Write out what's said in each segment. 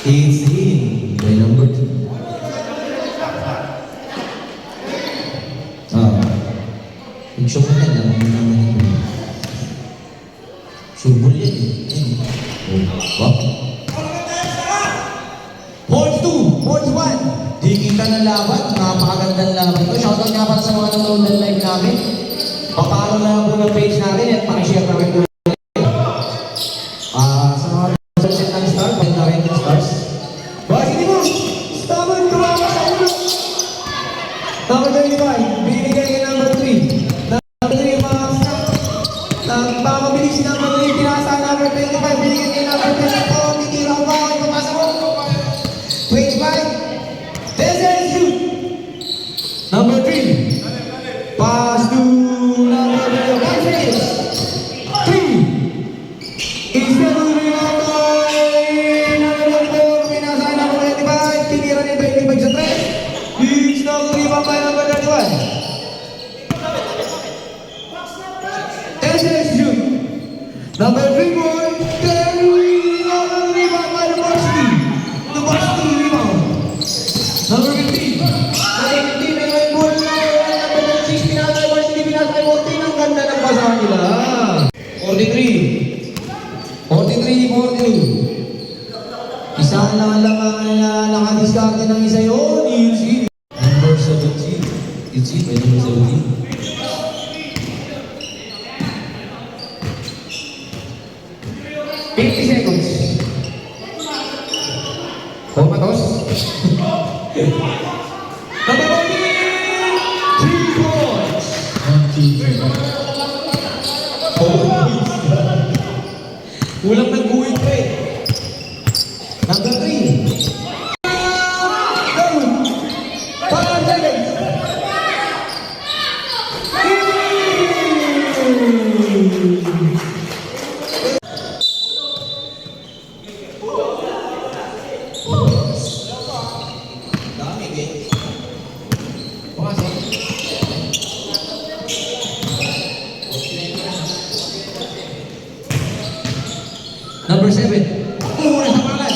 It's in by number 2. Show mo yan, alam mo naman yun. Subol yan eh. Oh, wow. Boards 1. Di kita na laban, napakagandang laban ko. Shoutout nga pala sa mga nanonood ng live namin. Papalo na po ng page natin at pakishare namin po. Sa mga sunset ng stars, pwede na rin ng stars. Boys, hindi mo! Stamon, tumama sa ulo! Number 35, binigay kay number 3. Nagpapabilis ng number 3, pinasa number 25, binigay kay number 24, titira ko ba ako, ipapasa ko. 25, Desert Shoot. Number 3, pass to number 3, 3. Instead of number 4, pinasa number 25, tinira ni 25 sa 3. It's number 5 by number 31. Number 3 boy, Terry, number 3 by the varsity. The varsity rebound. Number 15. Number 15, may ball na. Number 6, pinasay varsity, pinasay 14. Ang ganda ng basahan nila. 43. 42. Isa lang na nakadiskarte ng isa yun. Eugene. Number 17. Eugene, by number 17. 50 seconds. Comatos. Number 14. 3 points. 1, 2, 3. Kulang nag-uwit pa eh. Number 3. Number 7. Una sa pangalan.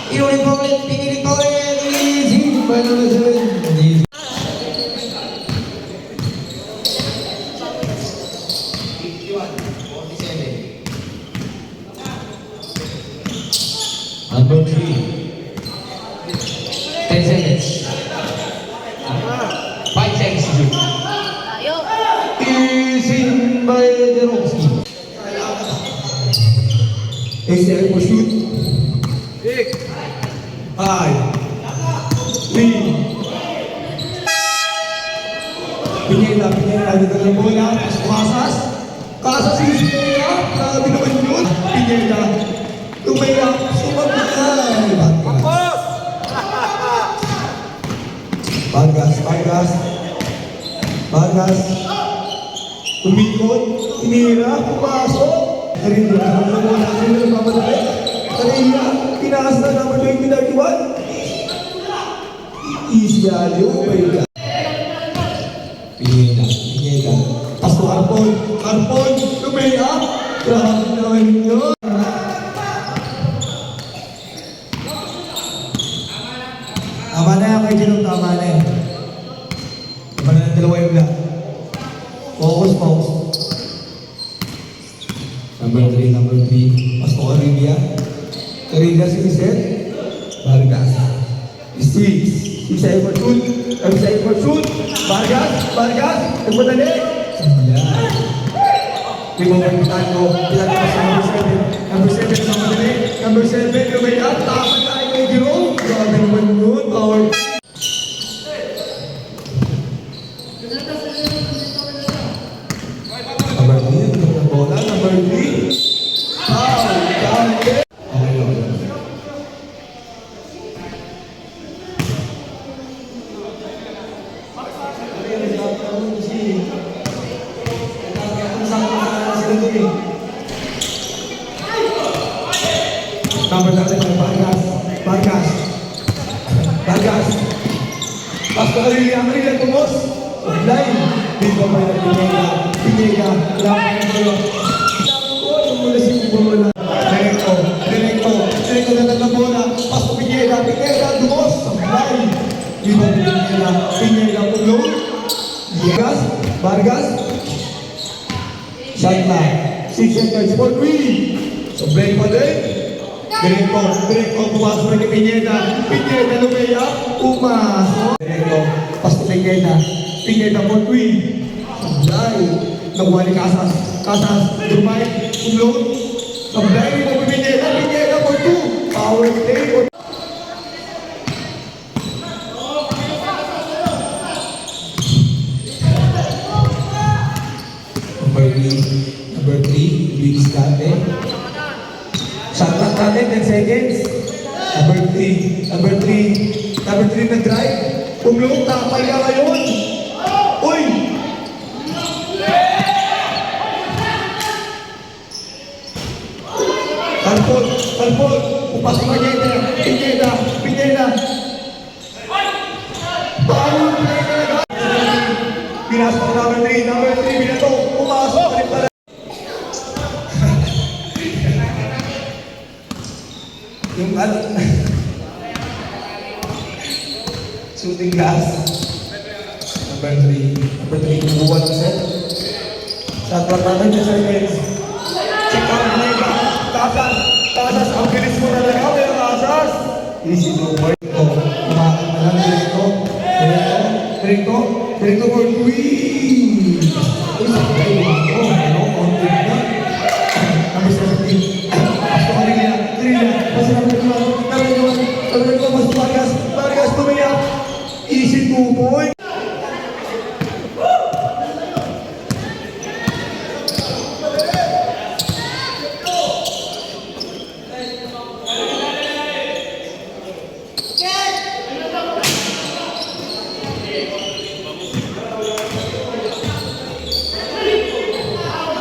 Inulit pa ulit. Pinilit pa ulit. Easy. By number 7. Easy. Number 3. 10 seconds. 5 seconds to shoot. Easy by Derowski. ACL for shoot. 6, 5, 3. Pinila dito ng bola. Kasas si Pinila. Grabe naman yun. Pinila. Tumaya. Sumabay. Vargas. Tumikot. Tinira. Pumasok. Karina, tinaas na number 2031. Easy alyo, Pineda. Pasto Harpon, lumaya. Grabe naman yun. Tama na yan kay Jerome, tama na yan. Tama na ng dalawa yung black. Focus. Number 3, Pasto Carilla si Lisette, Vargas. 6, isa for shoot, Vargas, nagmadali. Yan. Pinagpapitan ko sa number 7 sa madali. Number 7, lumaya, tapat tayo kay Jerome. Grabe naman yun, power. Number 3, bola, number 3. Vargas. Pasto Carilla tumos. Line. Dito pa rin Pineda. Laman kayo. Mula si Bola. Direkto na bola. Pasto Rebound Pineda. Pineda pulo. Vargas. Shot clock. 6 seconds for 3. So break pa din. Direkto, pumasok na kay Pineda. Pineda lumaya, pumasok. Direkto, pas to Pineda. Pineda for 3. Sablay. Nakuha ni Casas. Dumay, umlot. Sablay mo kay Pineda for 2. Power play for Number 3, Big State. Shot clock natin, 10 seconds. Number 3 nag-drive. Umlong, tapay ka ngayon. Uy! Kalpon. Upasok ka Pineda. Power play talaga. Pinasok na number 3, binato. Pumasok ka rin pala. Yung ano, shooting glass. Number 3, kumuha ng set. Shot clock natin, 10 seconds. Check out na iba. Tasas, ang bilis mo talaga, pero tasas. Easy to work ko. Kumakan na lang, Direkto for 3. Uy, sakay mo ako. Ano, konti na. Number 17. Pasto ka rin yan. Vargas tumiyak. Easy 2 point.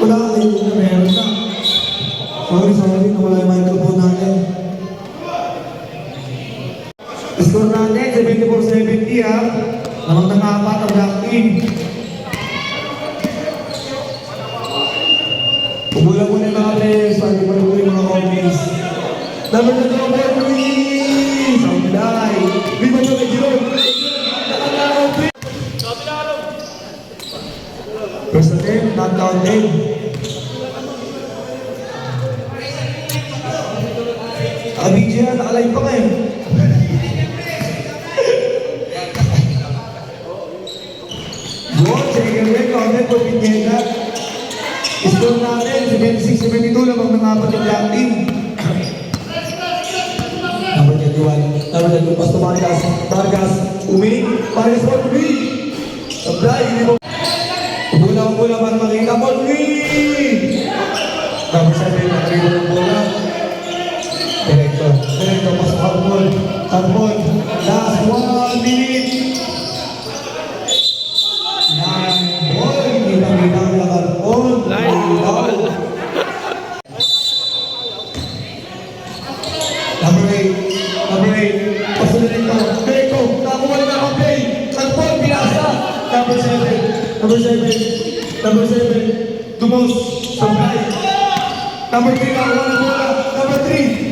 Wala kayo na meron na. Sorry, nawala yung microphone natin. Score natin, 74-70 ha. Namang nang-apat ang black team. Pumula mo na yung mga players, pati maluto yung mga copies. Number 2, Luis! Sablay! Lima mo kay Giron! Nakakaraw! First attempt, not counted. Nakabidyo na, nakalive pa ngayon. Yun, second win, counted for Pineda. Score natin, 76-72 lamang ng apat yung black team. Number 21, pass to Vargas, Vargas for 3. Sablay, hindi mo. Bola para makita for 3. Number 7, nakaribo ng bola. Direkto, pasok Harbon, last 1 minute. 9 ball, kita-kita ang Harbon. Number 8, pasok Direkto, nakuha na ang play. Harbon, pinasa. Number 7, Dumos, Sablay. Number 3, nakuha na bola. Number 3,